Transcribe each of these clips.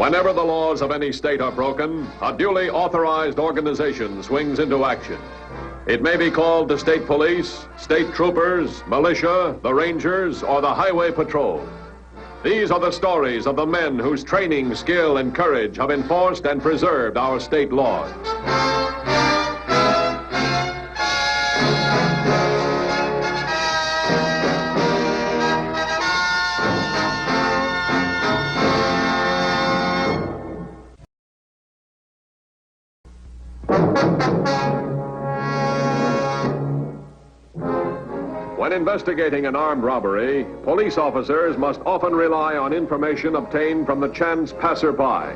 Whenever the laws of any state are broken, a duly authorized organization swings into action. It may be called the state police, state troopers, militia, the rangers, or the highway patrol. These are the stories of the men whose training, skill, and courage have enforced and preserved our state laws. When investigating an armed robbery, police officers must often rely on information obtained from the chance passerby.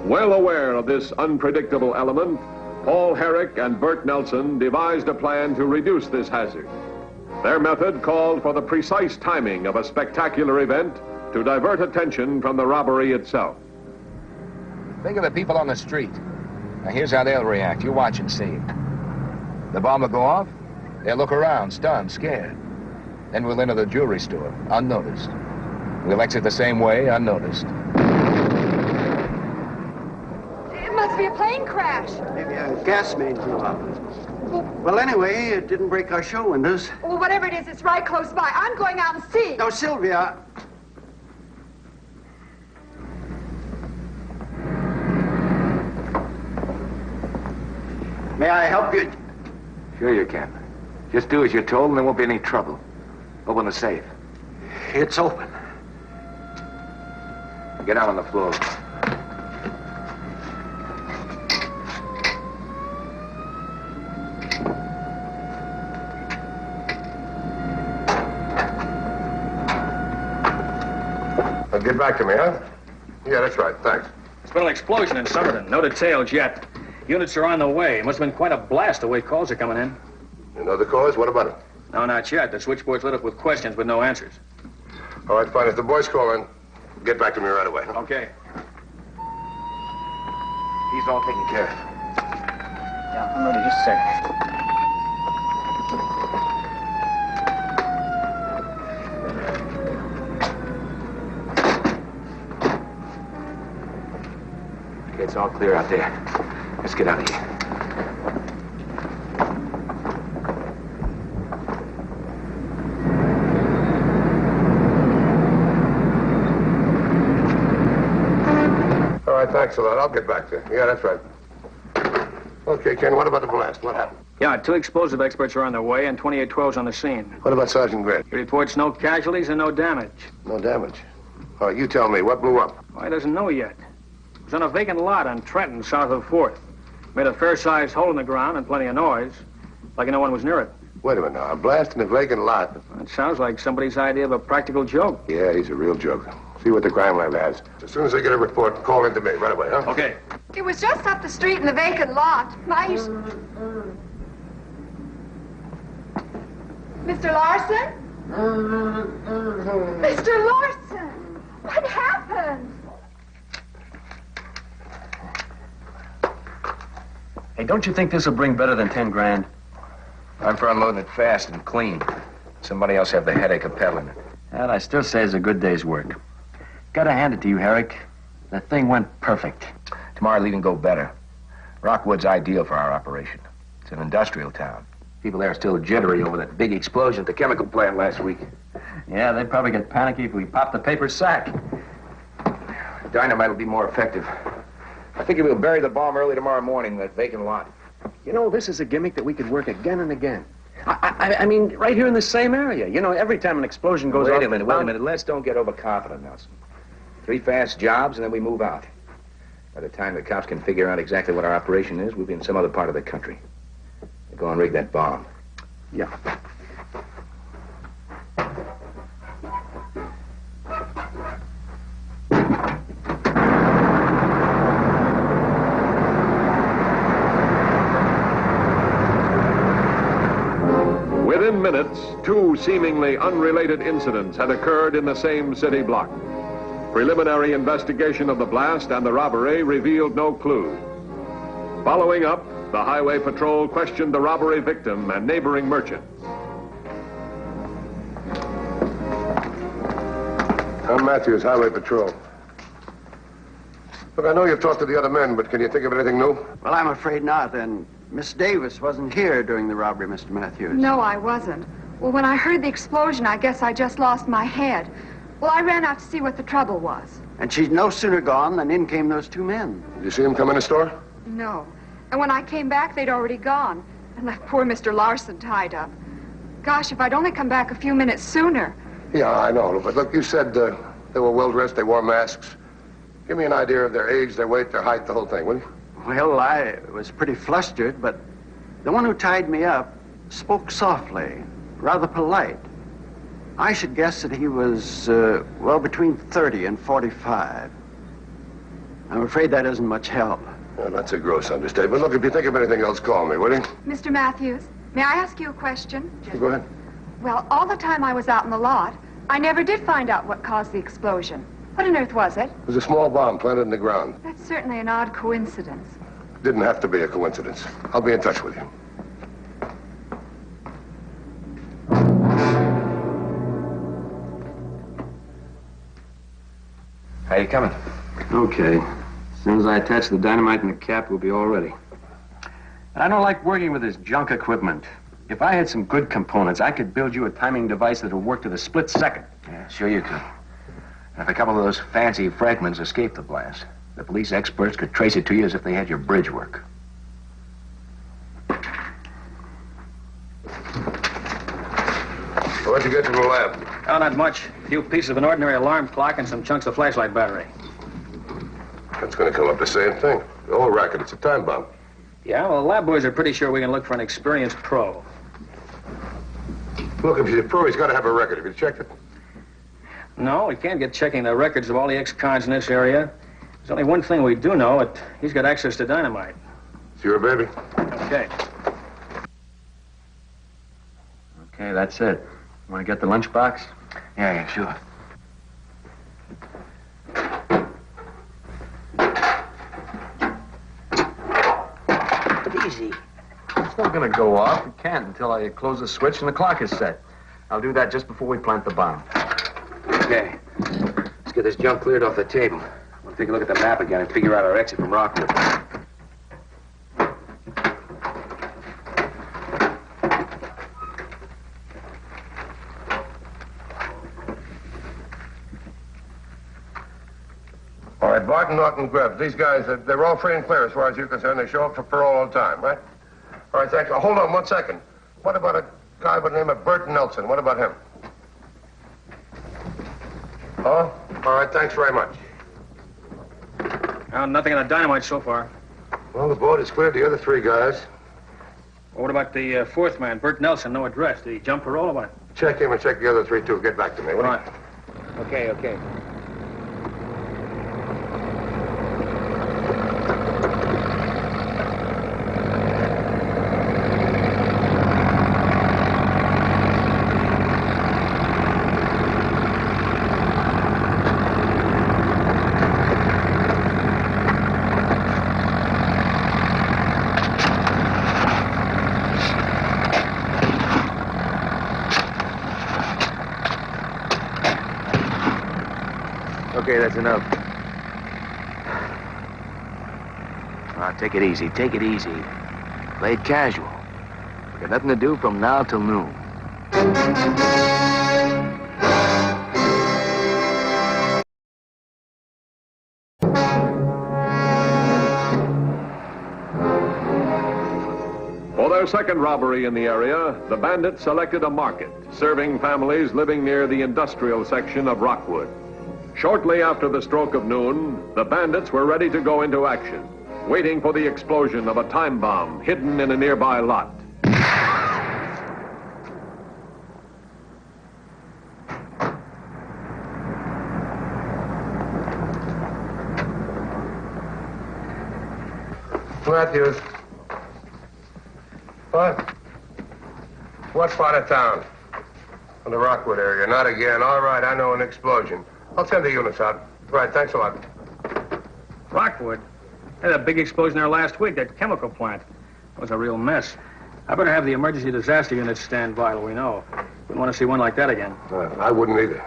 Well aware of this unpredictable element, Paul Herrick and Bert Nelson devised a plan to reduce this hazard. Their method called for the precise timing of a spectacular event to divert attention from the robbery itself. Think of the people on the street. Now, here's how they'll react. You watch and see. The bomb will go off. They'll look around, stunned, scared. Then we'll enter the jewelry store, unnoticed. We'll exit the same way, unnoticed. It must be a plane crash. Maybe a gas main blew up. Well, anyway, it didn't break our show windows. Well, whatever it is, it's right close by. I'm going out and see. No, Sylvia. May I help you? Sure you can. Just do as you're told and there won't be any trouble. Open the safe. It's open. Get out on the floor. Get back to me, huh? Yeah, that's right. Thanks. There's been an explosion in Somerton. No details yet. Units are on the way. It must have been quite a blast the way calls are coming in. You know the cause? What about it? No, not yet. The switchboard's lit up with questions but no answers. All right, fine. If the boys call in, get back to me right away. Huh? Okay. He's all taken care of. Yeah, I'm ready. Just a second. Okay, it's all clear out there. Let's get out of here. All right, thanks a lot. I'll get back there. Yeah, that's right. Okay, Ken, what about the blast? What happened? Yeah, 2 explosive experts are on their way and 2812's on the scene. What about Sergeant Grant? He reports no casualties and no damage. No damage. All right, you tell me. What blew up? Well, he doesn't know yet. It was on a vacant lot on Trenton, south of 4th. Made a fair-sized hole in the ground and plenty of noise, like no one was near it. Wait a minute now. A blast in a vacant lot. It sounds like somebody's idea of a practical joke. Yeah, he's a real joke. See what the crime lab has. As soon as I get a report, call in to me right away, huh? Okay. It was just up the street in the vacant lot. Mr. Larson? Mr. Larson! What happened? Hey, don't you think this will bring better than 10 grand? I'm for unloading it fast and clean. Somebody else have the headache of peddling it. That I still say is a good day's work. Gotta hand it to you, Herrick. The thing went perfect. Tomorrow it'll even go better. Rockwood's ideal for our operation. It's an industrial town. People there are still jittery over that big explosion at the chemical plant last week. Yeah, they'd probably get panicky if we popped the paper sack. Dynamite will be more effective. I think we'll bury the bomb early tomorrow morning in that vacant lot. You know, this is a gimmick that we could work again and again. I mean, right here in the same area. You know, every time an explosion goes off... Wait a minute. Let's don't get overconfident, Nelson. 3 fast jobs, and then we move out. By the time the cops can figure out exactly what our operation is, we'll be in some other part of the country. We'll go and rig that bomb. Yeah. Within minutes, 2 seemingly unrelated incidents had occurred in the same city block. Preliminary investigation of the blast and the robbery revealed no clues. Following up, the highway patrol questioned the robbery victim and neighboring merchants. I'm Matthews, Highway Patrol. Look, I know you've talked to the other men, but can you think of anything new? Well, I'm afraid not. And Miss Davis wasn't here during the robbery, Mr. Matthews. No, I wasn't. Well, when I heard the explosion, I guess I just lost my head. Well, I ran out to see what the trouble was. And she's no sooner gone than in came those two men. Did you see them come in the store? No. And when I came back, they'd already gone. And left poor Mr. Larson tied up. Gosh, if I'd only come back a few minutes sooner. Yeah, I know. But look, you said they were well-dressed, they wore masks. Give me an idea of their age, their weight, their height, the whole thing, will you? Well, I was pretty flustered, but the one who tied me up spoke softly, rather polite. I should guess that he was, well, between 30 and 45. I'm afraid that isn't much help. Well, that's a gross understatement. Look, if you think of anything else, call me, will you? Mr. Matthews, may I ask you a question? Go ahead. Well, all the time I was out in the lot, I never did find out what caused the explosion. What on earth was it? It was a small bomb planted in the ground. That's certainly an odd coincidence. Didn't have to be a coincidence. I'll be in touch with you. How you coming? Okay. As soon as I attach the dynamite in the cap, we'll be all ready. I don't like working with this junk equipment. If I had some good components, I could build you a timing device that'll work to the split second. Yeah, sure you could. And if a couple of those fancy fragments escaped the blast, the police experts could trace it to you as if they had your bridge work. What'd you get from the lab? Oh, not much. A few pieces of an ordinary alarm clock and some chunks of flashlight battery. That's going to come up the same thing. The whole racket. It's a time bomb. Yeah, well, the lab boys are pretty sure we can look for an experienced pro. Look, if he's a pro, he's got to have a record. Have you checked it? No, we can't get checking the records of all the ex-cons in this area. There's only one thing we do know. He's got access to dynamite. It's your baby. Okay. Okay, that's it. Want to get the lunchbox? Yeah, sure. Easy. It's not going to go off. It can't until I close the switch and the clock is set. I'll do that just before we plant the bomb. Okay. Let's get this junk cleared off the table. We'll take a look at the map again and figure out our exit from Rockwood. All right, Barton, Norton, Grubbs. These guys, they're all free and clear as far as you're concerned. They show up for parole all the time, right? All right, thanks. Hold on 1 second. What about a guy by the name of Bert Nelson? What about him? Oh? All right, thanks very much. Nothing on the dynamite so far. Well, the board has cleared the other three guys. Well, what about the fourth man, Bert Nelson? No address. Did he jump parole or what? Check him and check the other three, too. Get back to me, will you? Right. Okay. Okay, that's enough. Take it easy. Take it easy. Play it casual. We got nothing to do from now till noon. For their second robbery in the area, the bandits selected a market, serving families living near the industrial section of Rockwood. Shortly after the stroke of noon, the bandits were ready to go into action, waiting for the explosion of a time bomb hidden in a nearby lot. Matthews. What part of town? In the Rockwood area. Not again. All right, I know an explosion. I'll send the units out. Right, thanks a lot. Rockwood? Had a big explosion there last week, that chemical plant. It was a real mess. I better have the emergency disaster unit stand by till we know. Wouldn't want to see one like that again. I wouldn't either.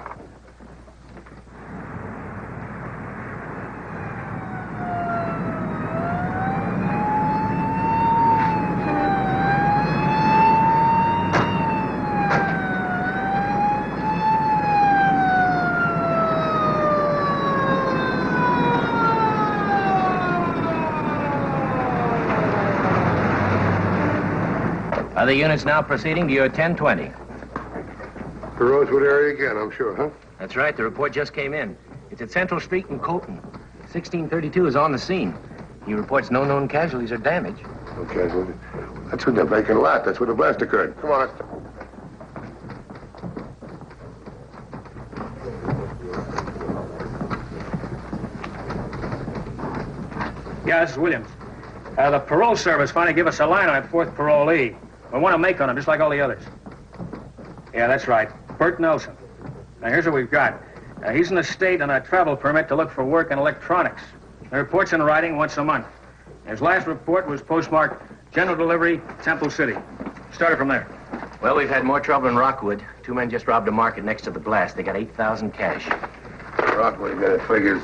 Other units now proceeding to your 1020. The Rosewood area again, I'm sure, huh? That's right. The report just came in. It's at Central Street in Colton. 1632 is on the scene. He reports no known casualties or damage. No casualties? That's with the vacant lot. That's where the blast occurred. Come on. Yeah, this is Williams. The parole service finally gave us a line on that fourth parolee. We want to make on him, just like all the others. Yeah, that's right. Bert Nelson. Now, here's what we've got. He's in the state on a travel permit to look for work in electronics. The report's in writing once a month. His last report was postmarked General Delivery, Temple City. Started from there. Well, we've had more trouble in Rockwood. 2 men just robbed a market next to the blast. They got 8,000 cash. Rockwood again, it figures.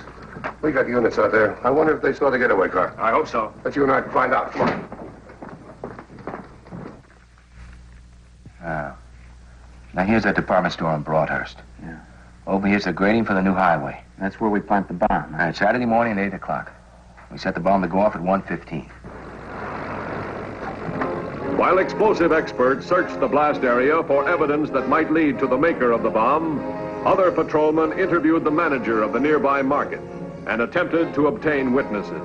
We got units out there. I wonder if they saw the getaway car. I hope so. Let you and I find out. Come on. Now, here's that department store in Broadhurst. Yeah. Over here's the grading for the new highway. That's where we plant the bomb. All right, Saturday morning at 8 o'clock. We set the bomb to go off at 1:15. While explosive experts searched the blast area for evidence that might lead to the maker of the bomb, other patrolmen interviewed the manager of the nearby market and attempted to obtain witnesses.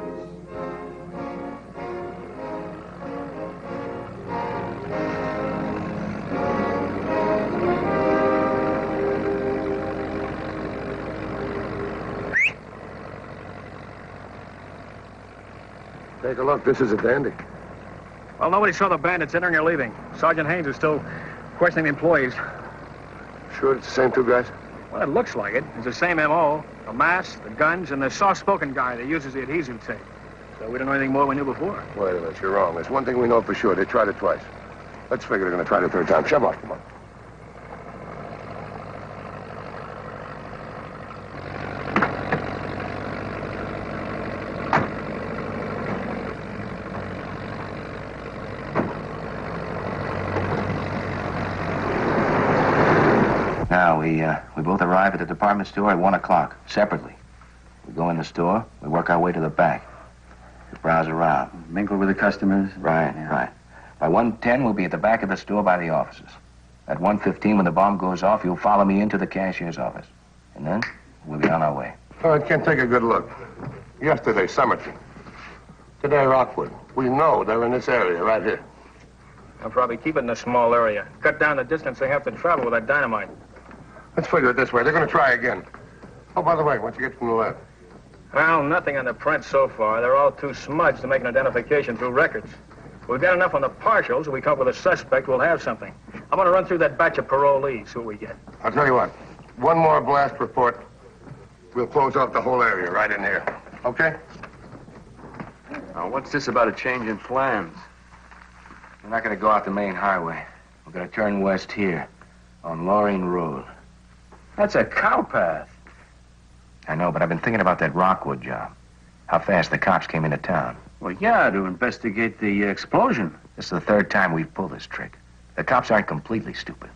Take a look. This is a dandy. Well, nobody saw the bandits entering or leaving. Sergeant Haynes is still questioning the employees. Sure it's the same 2 guys? Well, it looks like it. It's the same M.O. The mask, the guns, and the soft-spoken guy that uses the adhesive tape. So we don't know anything more we knew before. Wait a minute. You're wrong. There's one thing we know for sure. They tried it twice. Let's figure they're going to try it a 3rd time. Shove off. Come on. Now, we both arrive at the department store at 1 o'clock, separately. We go in the store, we work our way to the back. We browse around. Mingle with the customers. Right, Yeah. right. By 1:10, we'll be at the back of the store by the offices. At 1:15, when the bomb goes off, you'll follow me into the cashier's office. And then, we'll be on our way. All right, Ken, take a good look. Yesterday, Somerton. Today, Rockwood. We know they're in this area right here. They'll probably keep it in a small area. Cut down the distance they have to travel with that dynamite. Let's figure it this way. They're going to try again. Oh, by the way, once you get from the left. Well, nothing on the print so far. They're all too smudged to make an identification through records. If we've got enough on the partials, if we come up with a suspect, we'll have something. I'm going to run through that batch of parolees, see what we get. I'll tell you what. One more blast report. We'll close off the whole area right in here. Okay? Now, what's this about a change in plans? We're not going to go out the main highway. We're going to turn west here, on Loring Road. That's a cow path. I know, but I've been thinking about that Rockwood job. How fast the cops came into town. Well, yeah, to investigate the explosion. This is the 3rd time we've pulled this trick. The cops aren't completely stupid.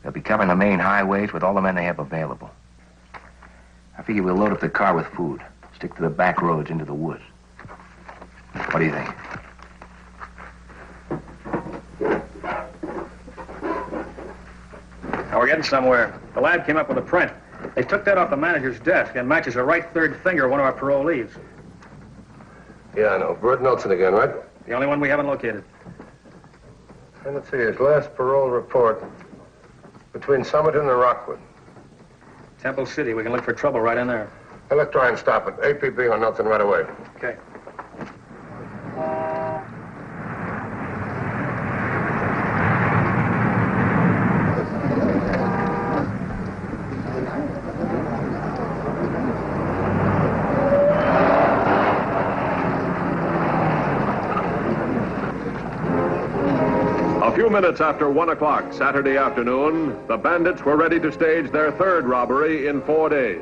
They'll be covering the main highways with all the men they have available. I figure we'll load up the car with food, stick to the back roads into the woods. What do you think? Now, we're getting somewhere. The lab came up with a print. They took that off the manager's desk and matches a right 3rd finger of one of our parolees. Yeah, I know. Bert Nelson again, right? The only one we haven't located. And let's see, his last parole report between Somerton and Rockwood. Temple City. We can look for trouble right in there. Hey, let's try and stop it. APB on Nelson right away. Okay. A few minutes after 1 o'clock Saturday afternoon, the bandits were ready to stage their 3rd robbery in 4 days.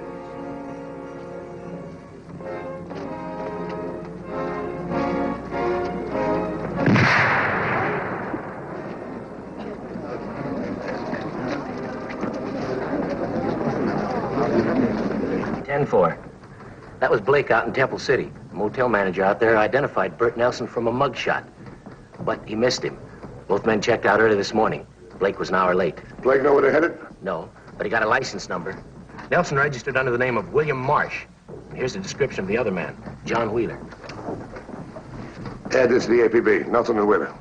That was Blake out in Temple City. The motel manager out there identified Bert Nelson from a mugshot. But he missed him. Both men checked out early this morning. Blake was an hour late. Blake know where they're headed? No, but he got a license number. Nelson registered under the name of William Marsh. Here's the description of the other man, John Wheeler. Add this to the APB. Nelson and Wheeler.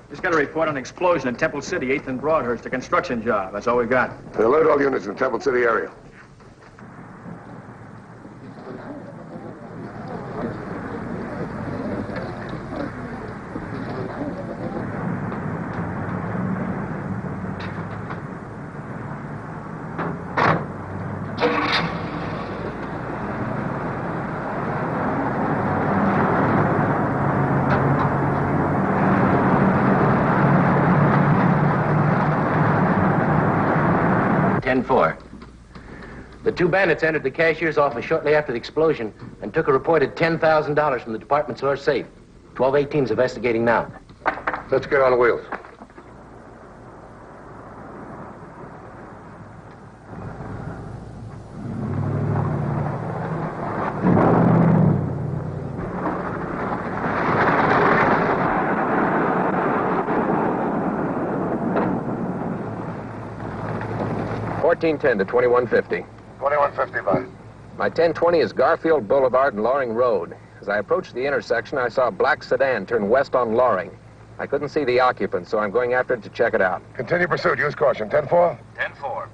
Just got a report on an explosion in Temple City, 8th and Broadhurst, a construction job. That's all we got. Alert all units in the Temple City area. The two bandits entered the cashier's office shortly after the explosion and took a reported $10,000 from the department store safe. 1218's investigating now. Let's get on the wheels. $14.10 to $21.50. 2150 by. My 1020 is Garfield Boulevard and Loring Road. As I approached the intersection, I saw a black sedan turn west on Loring. I couldn't see the occupant, so I'm going after it to check it out. Continue pursuit. Use caution. 10-4. 10-4.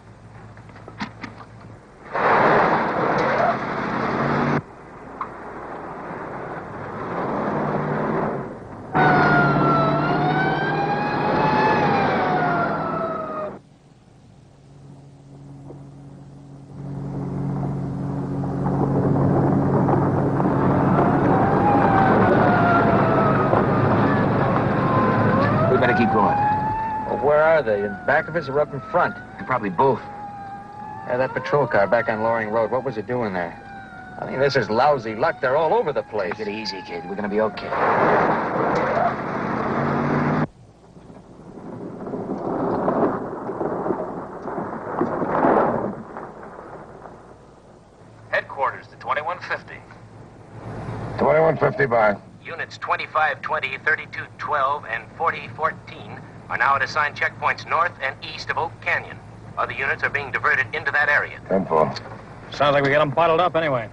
In back of us or up in front? Probably both. Yeah, that patrol car back on Loring Road, what was it doing there? I mean, this is lousy luck. They're all over the place. Take it easy, kid. We're gonna be okay. Headquarters to 2150. 2150 by. Units 2520, 3212, and 4014 are now at assigned checkpoints north and east of Oak Canyon. Other units are being diverted into that area. 10-4. Sounds like we got them bottled up anyway.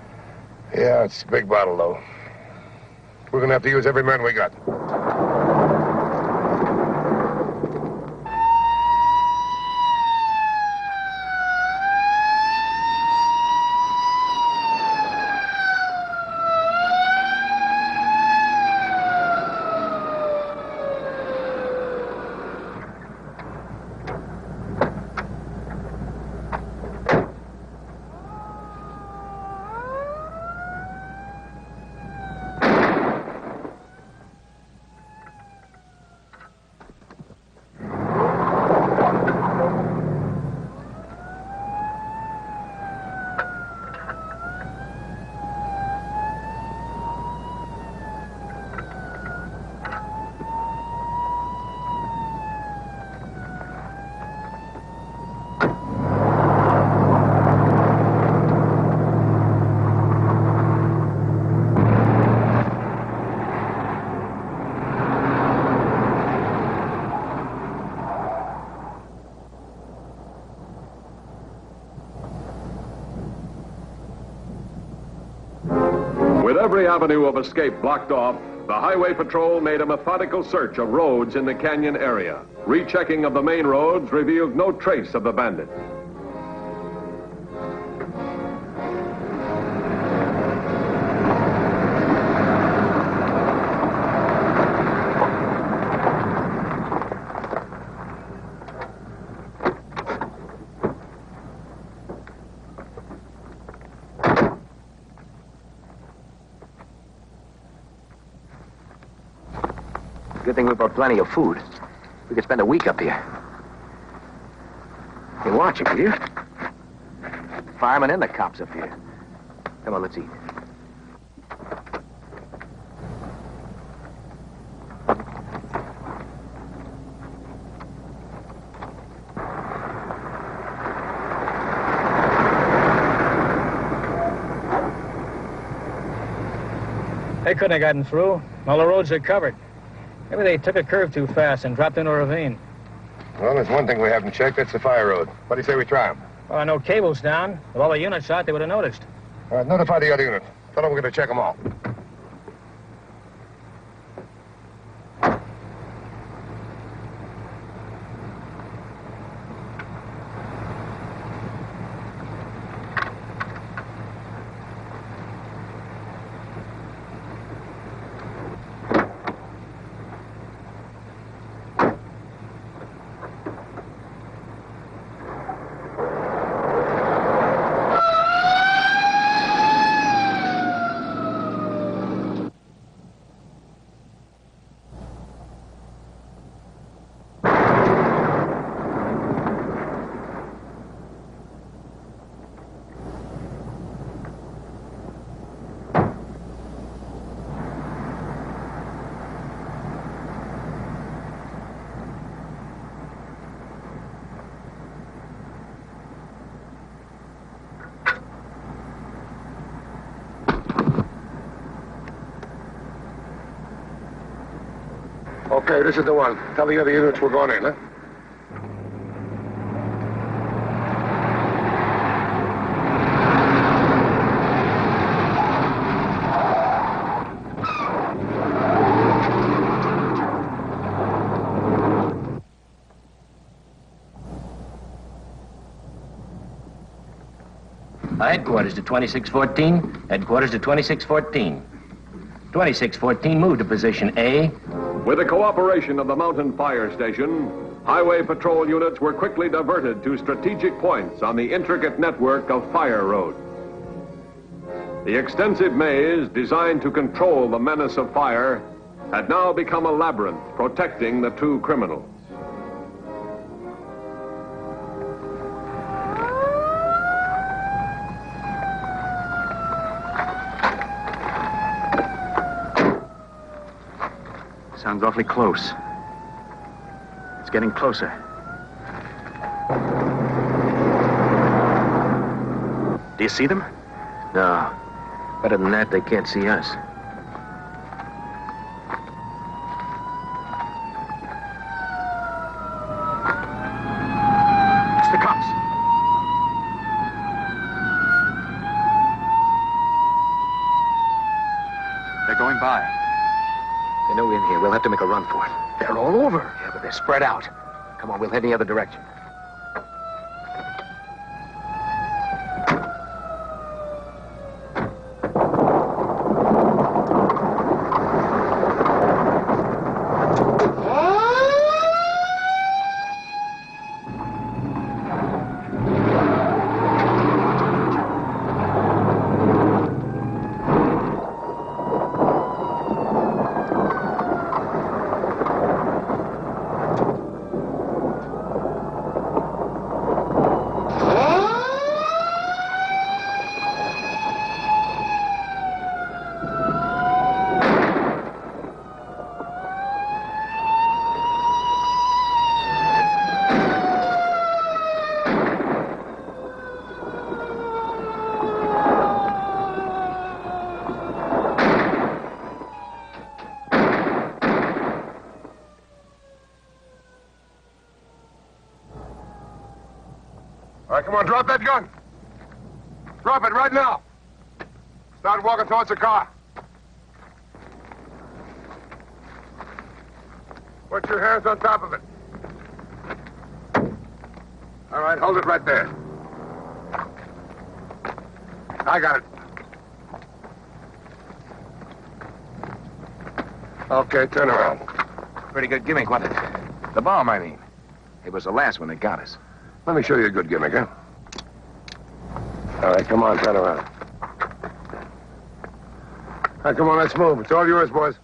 Yeah, it's a big bottle, though. We're gonna have to use every man we got. With every avenue of escape blocked off, the Highway Patrol made a methodical search of roads in the canyon area. Rechecking of the main roads revealed no trace of the bandits. Good thing we brought plenty of food. We could spend a week up here. Hey, watch it, will you? Firemen and the cops up here. Come on, let's eat. They couldn't have gotten through. All the roads are covered. Maybe they took a curve too fast and dropped into a ravine. Well, there's one thing we haven't checked. That's the fire road. What do you say we try them? Well, I know cable's down. With all the units out, they would have noticed. All right, notify the other unit. Tell them we're going to check them all. Okay, this is the one. Tell the other units we're going in, huh? Headquarters to 2614. Headquarters to 2614. 2614, move to position A. With the cooperation of the Mountain Fire Station, highway patrol units were quickly diverted to strategic points on the intricate network of fire roads. The extensive maze designed to control the menace of fire had now become a labyrinth protecting the two criminals. Sounds awfully close. It's getting closer. Do you see them? No. Better than that, they can't see us. It's the cops. They're going by. They know we're in here. We'll have to make a run for it. They're all over. Yeah, but they're spread out. Come on, we'll head the other direction. All right, come on, drop that gun. Drop it right now. Start walking towards the car. Put your hands on top of it. All right, hold it right there. I got it. Okay, turn around. Pretty good gimmick, wasn't it? The bomb, I mean. It was the last one that got us. Let me show you a good gimmick, huh? All right, come on, turn around. All right, come on, let's move. It's all yours, boys.